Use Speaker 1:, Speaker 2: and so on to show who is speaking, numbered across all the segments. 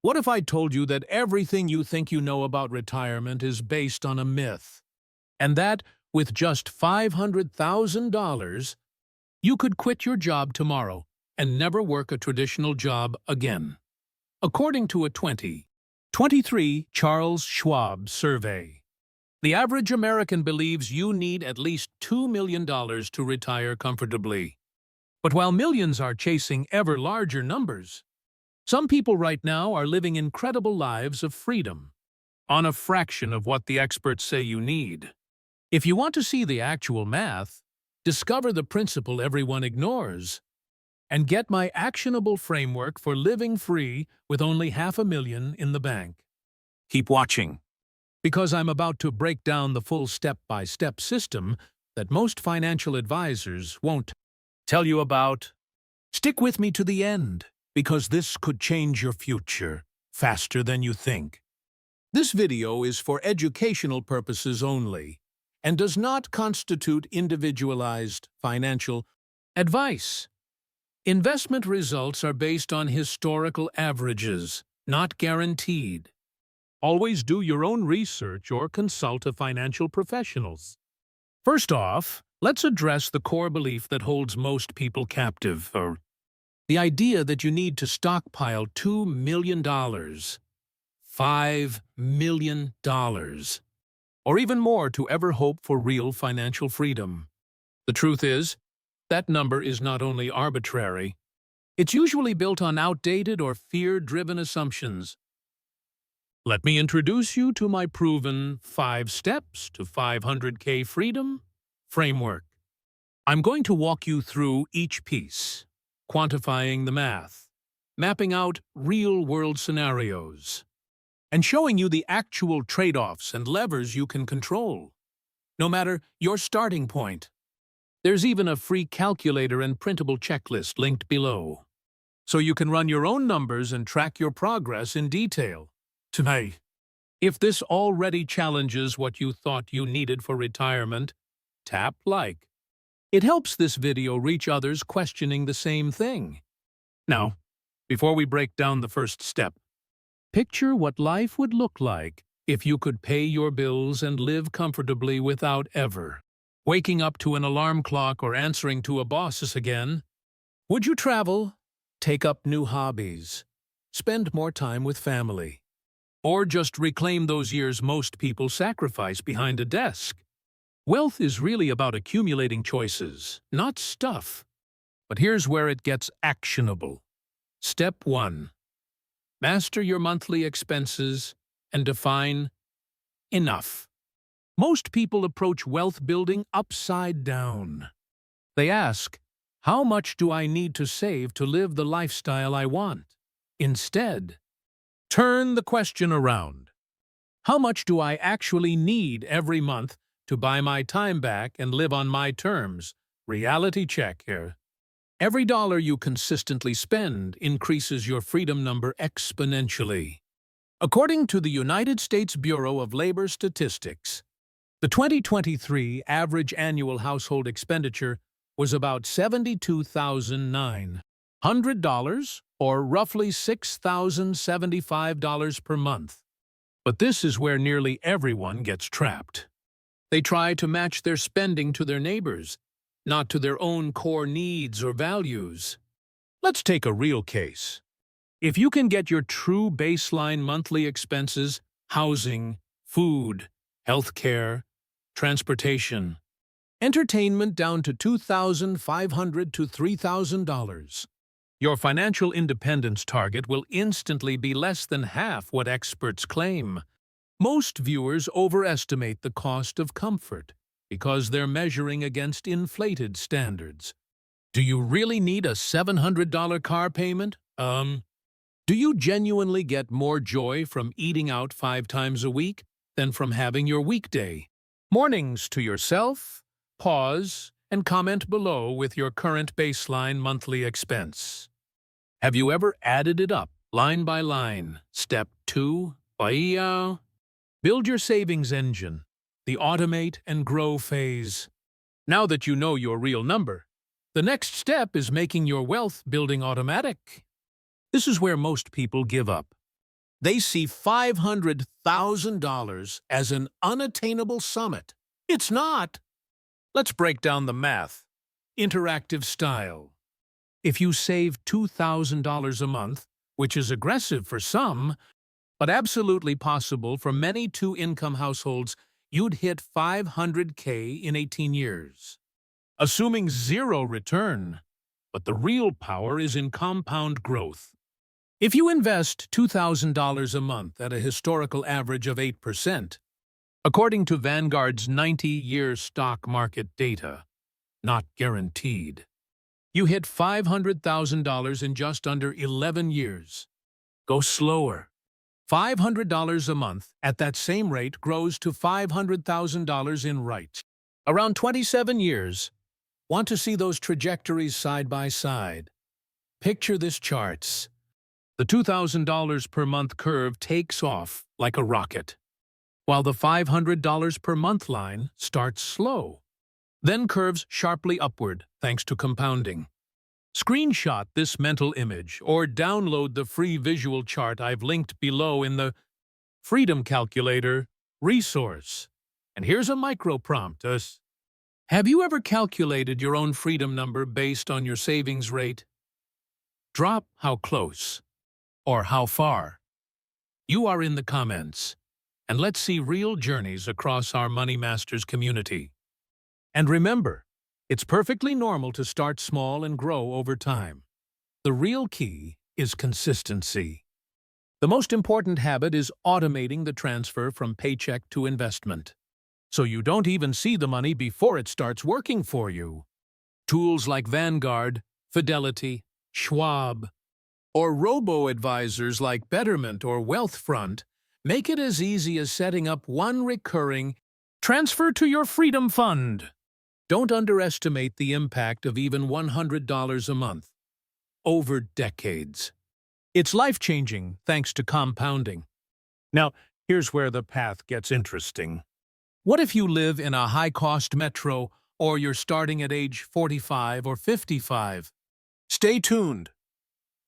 Speaker 1: What if I told you that everything you think you know about retirement is based on a myth, and that, with just $500,000, you could quit your job tomorrow and never work a traditional job again? According to a 2023 Charles Schwab survey, the average American believes you need at least $2 million to retire comfortably. But while millions are chasing ever larger numbers, some people right now are living incredible lives of freedom on a fraction of what the experts say you need. If you want to see the actual math, discover the principle everyone ignores, and get my actionable framework for living free with only $500,000 in the bank. Keep watching, because I'm about to break down the full step-by-step system that most financial advisors won't tell you about. Stick with me to the end, because this could change your future faster than you think. This video is for educational purposes only and does not constitute individualized financial advice. Investment results are based on historical averages, not guaranteed. Always do your own research or consult a financial professionals. First off, let's address the core belief that holds most people captive, or the idea that you need to stockpile $2 million, $5 million, or even more to ever hope for real financial freedom. The truth is, that number is not only arbitrary, it's usually built on outdated or fear-driven assumptions. Let me introduce you to my proven 5 steps to 500K freedom framework. I'm going to walk you through each piece, quantifying the math, mapping out real-world scenarios, and showing you the actual trade-offs and levers you can control, no matter your starting point. There's even a free calculator and printable checklist linked below, so you can run your own numbers and track your progress in detail. Tonight, if this already challenges what you thought you needed for retirement, tap like. It helps this video reach others questioning the same thing. Now, before we break down the first step, picture what life would look like if you could pay your bills and live comfortably without ever waking up to an alarm clock or answering to a boss again. Would you travel, take up new hobbies, spend more time with family, or just reclaim those years most people sacrifice behind a desk? Wealth is really about accumulating choices, not stuff. But here's where it gets actionable. Step 1. Master your monthly expenses and define enough. Most people approach wealth building upside down. They ask, how much do I need to save to live the lifestyle I want? Instead, turn the question around. How much do I actually need every month to buy my time back and live on my terms? Reality check here. Every dollar you consistently spend increases your freedom number exponentially. According to the United States Bureau of Labor Statistics, the 2023 average annual household expenditure was about $72,900, or roughly $6,075 per month. But this is where nearly everyone gets trapped. They try to match their spending to their neighbors, not to their own core needs or values. Let's take a real case. If you can get your true baseline monthly expenses, housing, food, healthcare, transportation, entertainment down to $2,500 to $3,000, your financial independence target will instantly be less than half what experts claim. Most viewers overestimate the cost of comfort because they're measuring against inflated standards. Do you really need a $700 car payment? Do you genuinely get more joy from eating out 5 times a week than from having your weekday mornings to yourself? Pause and comment below with your current baseline monthly expense. Have you ever added it up, line by line? Step 2. Build your savings engine, the automate and grow phase. Now that you know your real number, the next step is making your wealth building automatic. This is where most people give up. They see $500,000 as an unattainable summit. It's not. Let's break down the math. Interactive style. If you save $2,000 a month, which is aggressive for some, but absolutely possible for many two-income households, you'd hit $500K in 18 years. Assuming zero return, but the real power is in compound growth. If you invest $2,000 a month at a historical average of 8%, according to Vanguard's 90-year stock market data, not guaranteed, you hit $500,000 in just under 11 years. Go slower. $500 a month at that same rate grows to $500,000 in rights. Around 27 years. Want to see those trajectories side by side? Picture this charts. The $2,000 per month curve takes off like a rocket, while the $500 per month line starts slow, then curves sharply upward thanks to compounding. Screenshot this mental image or download the free visual chart I've linked below in the Freedom Calculator resource. And here's a micro prompt. Have you ever calculated your own freedom number based on your savings rate? Drop how close or how far you are in the comments, and let's see real journeys across our Money Masters community. And remember, it's perfectly normal to start small and grow over time. The real key is consistency. The most important habit is automating the transfer from paycheck to investment, so you don't even see the money before it starts working for you. Tools like Vanguard, Fidelity, Schwab, or robo-advisors like Betterment or Wealthfront make it as easy as setting up one recurring transfer to your freedom fund. Don't underestimate the impact of even $100 a month over decades. It's life-changing thanks to compounding. Now, here's where the path gets interesting. What if you live in a high-cost metro or you're starting at age 45 or 55? Stay tuned.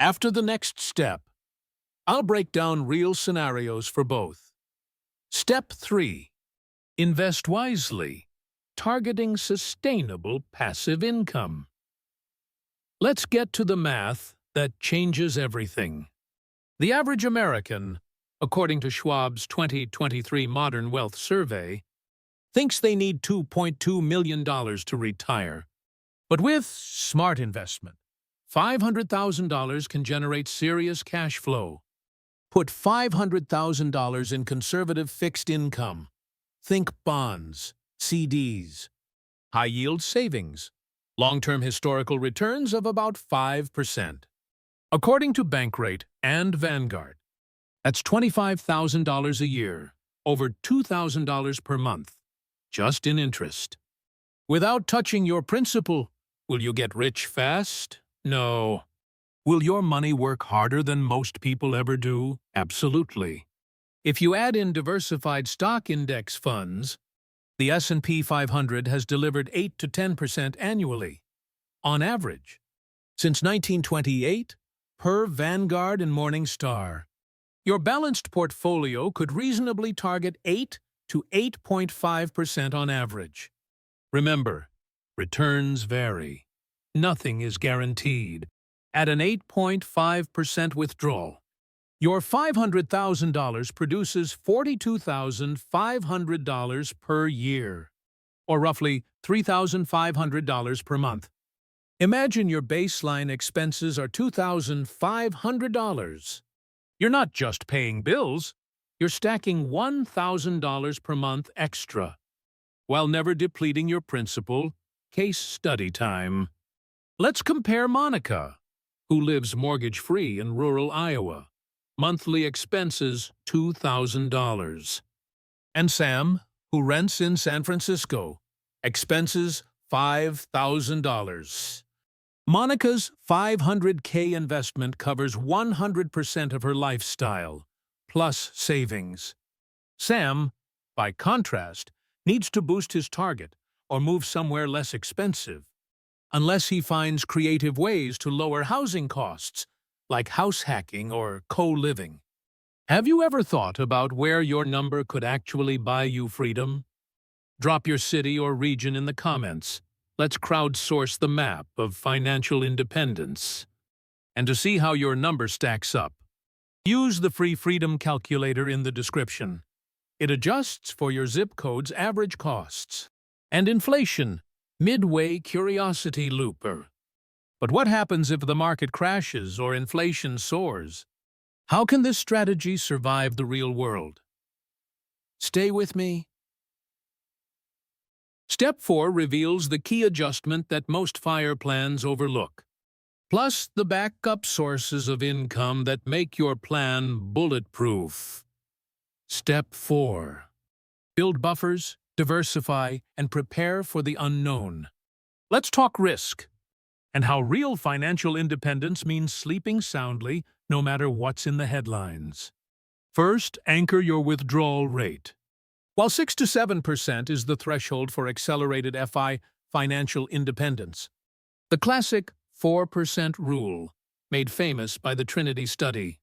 Speaker 1: After the next step, I'll break down real scenarios for both. Step 3. Invest wisely, targeting sustainable passive income. Let's get to the math that changes everything. The average American, according to Schwab's 2023 Modern Wealth Survey, thinks they need $2.2 million to retire. But with smart investment, $500,000 can generate serious cash flow. Put $500,000 in conservative fixed income. Think bonds, CDs, high-yield savings, long-term historical returns of about 5%. According to Bankrate and Vanguard, that's $25,000 a year, over $2,000 per month, just in interest. Without touching your principal, will you get rich fast? No. Will your money work harder than most people ever do? Absolutely. If you add in diversified stock index funds, the S&P 500 has delivered 8 to 10% annually, on average, since 1928, per Vanguard and Morningstar. Your balanced portfolio could reasonably target 8 to 8.5% on average. Remember, returns vary. Nothing is guaranteed. At an 8.5% withdrawal, your $500,000 produces $42,500 per year, or roughly $3,500 per month. Imagine your baseline expenses are $2,500. You're not just paying bills, you're stacking $1,000 per month extra, while never depleting your principal. Case study time. Let's compare Monica, who lives mortgage-free in rural Iowa. Monthly expenses $2,000. And Sam, who rents in San Francisco. Expenses $5,000. Monica's $500K investment covers 100% of her lifestyle, plus savings. Sam, by contrast, needs to boost his target or move somewhere less expensive, unless he finds creative ways to lower housing costs, like house hacking or co-living. Have you ever thought about where your number could actually buy you freedom? Drop your city or region in the comments. Let's crowdsource the map of financial independence. And to see how your number stacks up, use the free freedom calculator in the description. It adjusts for your zip code's average costs and inflation, midway curiosity looper. But what happens if the market crashes or inflation soars? How can this strategy survive the real world? Stay with me. Step 4 reveals the key adjustment that most FIRE plans overlook, plus the backup sources of income that make your plan bulletproof. Step 4. Build buffers, diversify, and prepare for the unknown. Let's talk risk, and how real financial independence means sleeping soundly no matter what's in the headlines. First, anchor your withdrawal rate. While 6 to 7% is the threshold for accelerated financial independence, the classic 4% rule, made famous by the Trinity study,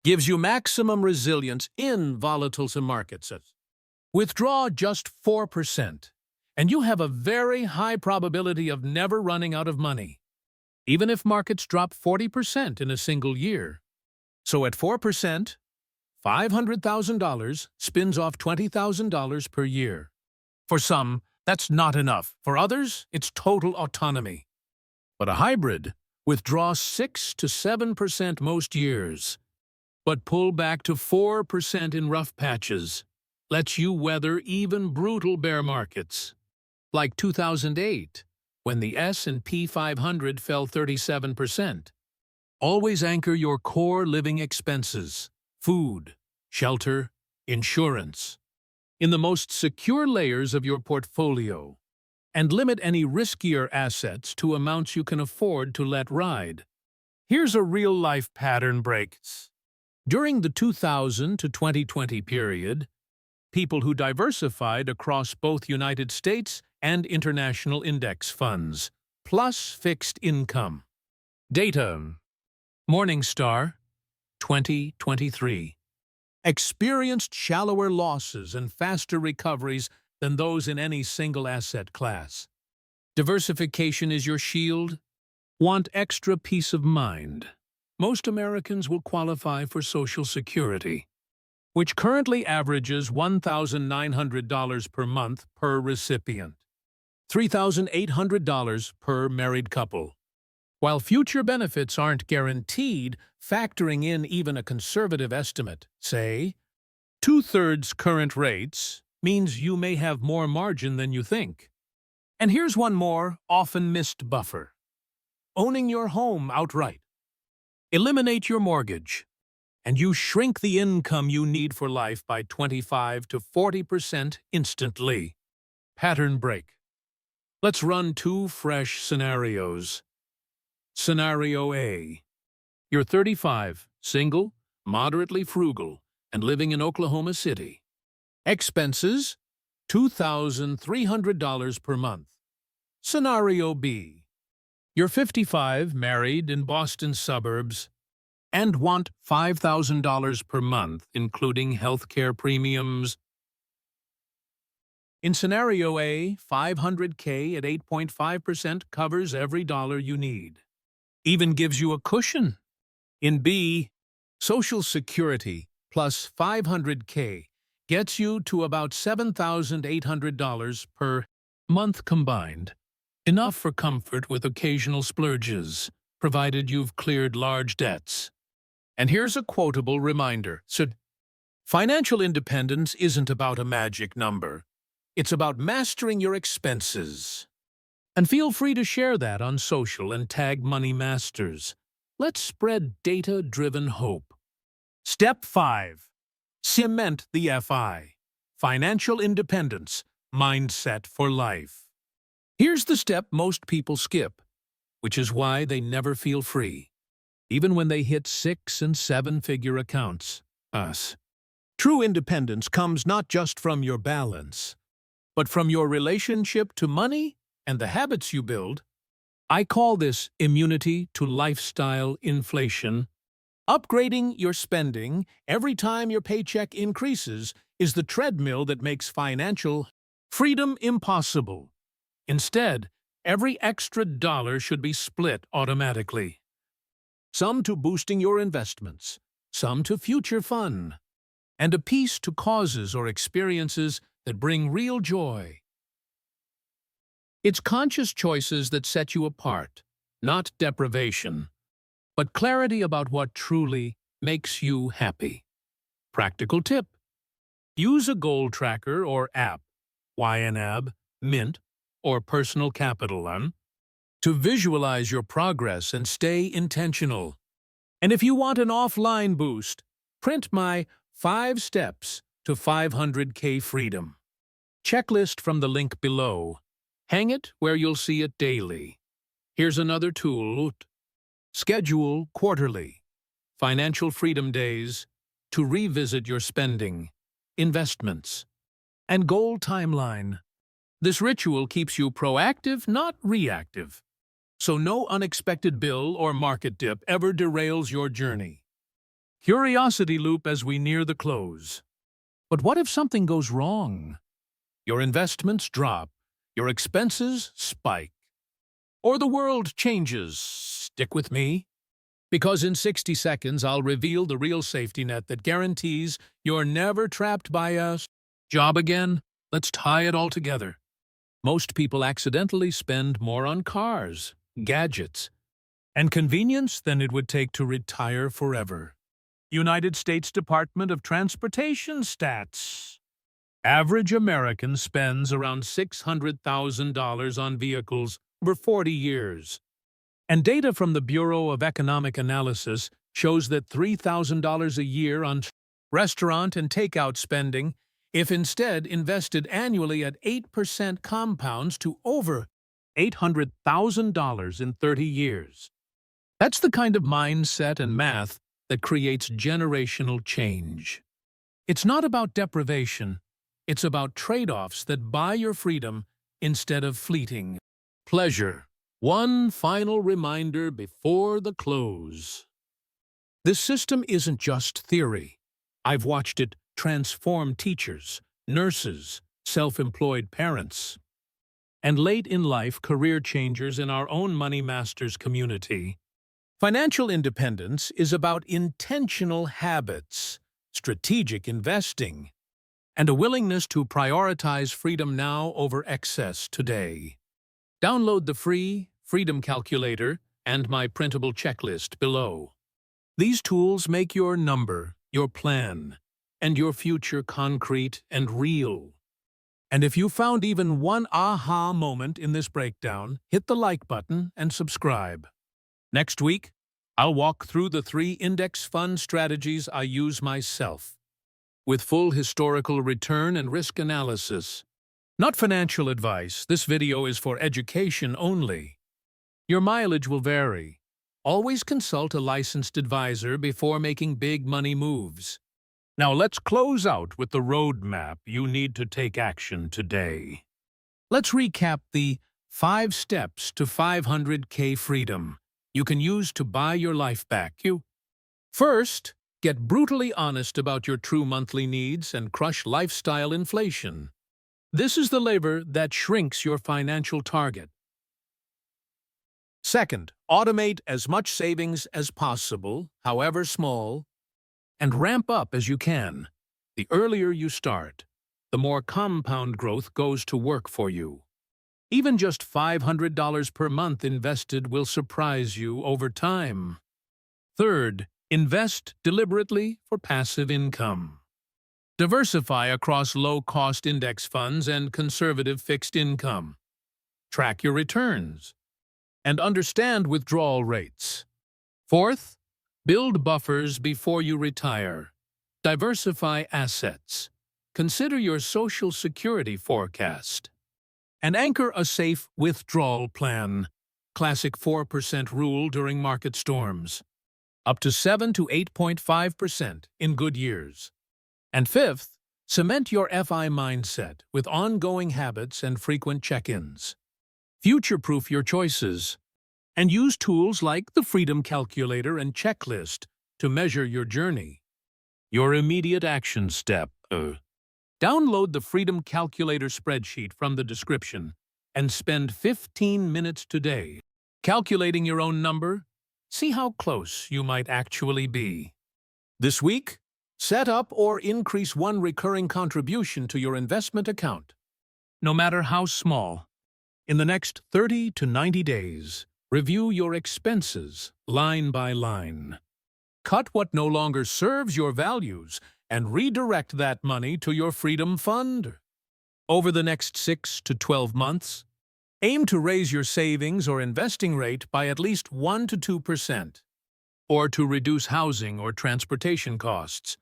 Speaker 1: gives you maximum resilience in volatile markets. Withdraw just 4%, and you have a very high probability of never running out of money, even if markets drop 40% in a single year. So at 4%, $500,000 spins off $20,000 per year. For some, that's not enough. For others, it's total autonomy. But a hybrid, withdraw 6 to 7% most years, but pull back to 4% in rough patches, lets you weather even brutal bear markets, like 2008, when the S&P 500 fell 37%. Always anchor your core living expenses, food, shelter, insurance, in the most secure layers of your portfolio, and limit any riskier assets to amounts you can afford to let ride. Here's a real-life pattern break. During the 2000 to 2020 period, people who diversified across both United States and international index funds, plus fixed income. Data. Morningstar, 2023. Experienced shallower losses and faster recoveries than those in any single asset class. Diversification is your shield? Want extra peace of mind? Most Americans will qualify for Social Security, which currently averages $1,900 per month per recipient, $3,800 per married couple. While future benefits aren't guaranteed, factoring in even a conservative estimate, say, 2/3 current rates, means you may have more margin than you think. And here's one more often missed buffer: owning your home outright. Eliminate your mortgage, and you shrink the income you need for life by 25 to 40% instantly. Pattern break. Let's run 2 fresh scenarios. Scenario A. You're 35, single, moderately frugal, and living in Oklahoma City. Expenses, $2,300 per month. Scenario B. You're 55, married, in Boston suburbs, and want $5,000 per month, including healthcare premiums. In Scenario A, $500K at 8.5% covers every dollar you need. Even gives you a cushion. In B, Social Security plus $500K gets you to about $7,800 per month combined. Enough for comfort with occasional splurges, provided you've cleared large debts. And here's a quotable reminder. Financial independence isn't about a magic number. It's about mastering your expenses. And feel free to share that on social and tag Money Masters. Let's spread data-driven hope. Step 5. Cement the financial independence mindset for life. Here's the step most people skip, which is why they never feel free, even when they hit 6- and 7-figure accounts. True independence comes not just from your balance, but from your relationship to money and the habits you build. I call this immunity to lifestyle inflation. Upgrading your spending every time your paycheck increases is the treadmill that makes financial freedom impossible. Instead, every extra dollar should be split automatically. Some to boosting your investments, some to future fun, and a piece to causes or experiences that bring real joy. It's conscious choices that set you apart, not deprivation, but clarity about what truly makes you happy. Practical tip: use a goal tracker or app, YNAB, Mint, or Personal Capital, to visualize your progress and stay intentional. And if you want an offline boost, print my 5 Steps to 500K Freedom checklist from the link below. Hang it where you'll see it daily. Here's another tool. Schedule quarterly financial freedom days to revisit your spending, investments, and goal timeline. This ritual keeps you proactive, not reactive, so no unexpected bill or market dip ever derails your journey. Curiosity loop as we near the close. But what if something goes wrong? Your investments drop, your expenses spike, or the world changes. Stick with me, because in 60 seconds I'll reveal the real safety net that guarantees you're never trapped by a job again. Let's tie it all together. Most people accidentally spend more on cars, gadgets, and convenience than it would take to retire forever. United States Department of Transportation stats. Average American spends around $600,000 on vehicles over 40 years. And data from the Bureau of Economic Analysis shows that $3,000 a year on restaurant and takeout spending, if instead invested annually at 8% compounds to over $800,000 in 30 years. That's the kind of mindset and math that creates generational change. It's not about deprivation. It's about trade-offs that buy your freedom instead of fleeting pleasure. One final reminder before the close. This system isn't just theory. I've watched it transform teachers, nurses, self-employed parents, and late-in-life career changers in our own Money Masters community. Financial independence is about intentional habits, strategic investing, and a willingness to prioritize freedom now over excess today. Download the free Freedom Calculator and my printable checklist below. These tools make your number, your plan, and your future concrete and real. And if you found even one aha moment in this breakdown, hit the like button and subscribe. Next week, I'll walk through the 3 index fund strategies I use myself, with full historical return and risk analysis. Not financial advice. This video is for education only. Your mileage will vary. Always consult a licensed advisor before making big money moves. Now let's close out with the roadmap you need to take action today. Let's recap the 5 steps to 500K freedom you can use to buy your life back. First, get brutally honest about your true monthly needs and crush lifestyle inflation. This is the lever that shrinks your financial target. Second, automate as much savings as possible, however small, and ramp up as you can. The earlier you start, the more compound growth goes to work for you. Even just $500 per month invested will surprise you over time. Third, invest deliberately for passive income. Diversify across low-cost index funds and conservative fixed income. Track your returns and understand withdrawal rates. Fourth, build buffers before you retire. Diversify assets. Consider your Social Security forecast. And anchor a safe withdrawal plan. Classic 4% rule during market storms. Up to 7 to 8.5% in good years. And fifth, cement your FI mindset with ongoing habits and frequent check-ins. Future-proof your choices, and use tools like the Freedom Calculator and Checklist to measure your journey. Your immediate action step. Download the Freedom Calculator spreadsheet from the description and spend 15 minutes today calculating your own number. See how close you might actually be. This week, set up or increase one recurring contribution to your investment account, no matter how small. In the next 30 to 90 days, review your expenses line by line. Cut what no longer serves your values and redirect that money to your Freedom Fund. Over the next 6 to 12 months, aim to raise your savings or investing rate by at least 1 to 2%, or to reduce housing or transportation costs.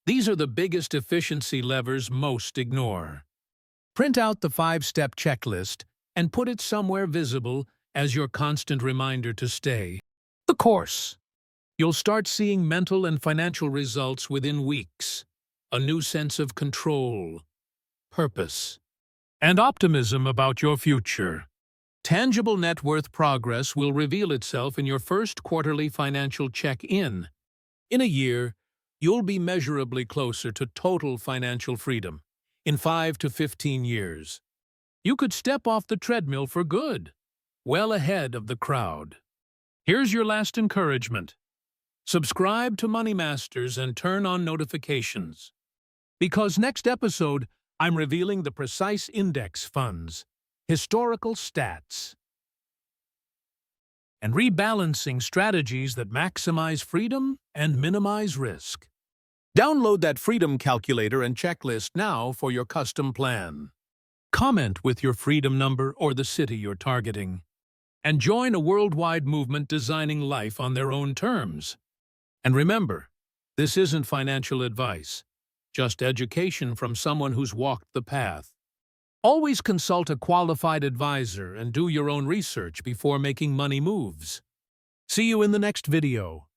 Speaker 1: These are the biggest efficiency levers most ignore. Print out the 5-step checklist and put it somewhere visible as your constant reminder to stay the course. You'll start seeing mental and financial results within weeks, a new sense of control, purpose, and optimism about your future. Tangible net worth progress will reveal itself in your first quarterly financial check-in. In a year, you'll be measurably closer to total financial freedom. In 5 to 15 years, you could step off the treadmill for good, well ahead of the crowd. Here's your last encouragement. Subscribe to Money Masters and turn on notifications. Because next episode, I'm revealing the precise index funds, historical stats, and rebalancing strategies that maximize freedom and minimize risk. Download that Freedom Calculator and checklist now for your custom plan. Comment with your freedom number or the city you're targeting, and join a worldwide movement designing life on their own terms. And remember, this isn't financial advice, just education from someone who's walked the path. Always consult a qualified advisor and do your own research before making money moves. See you in the next video.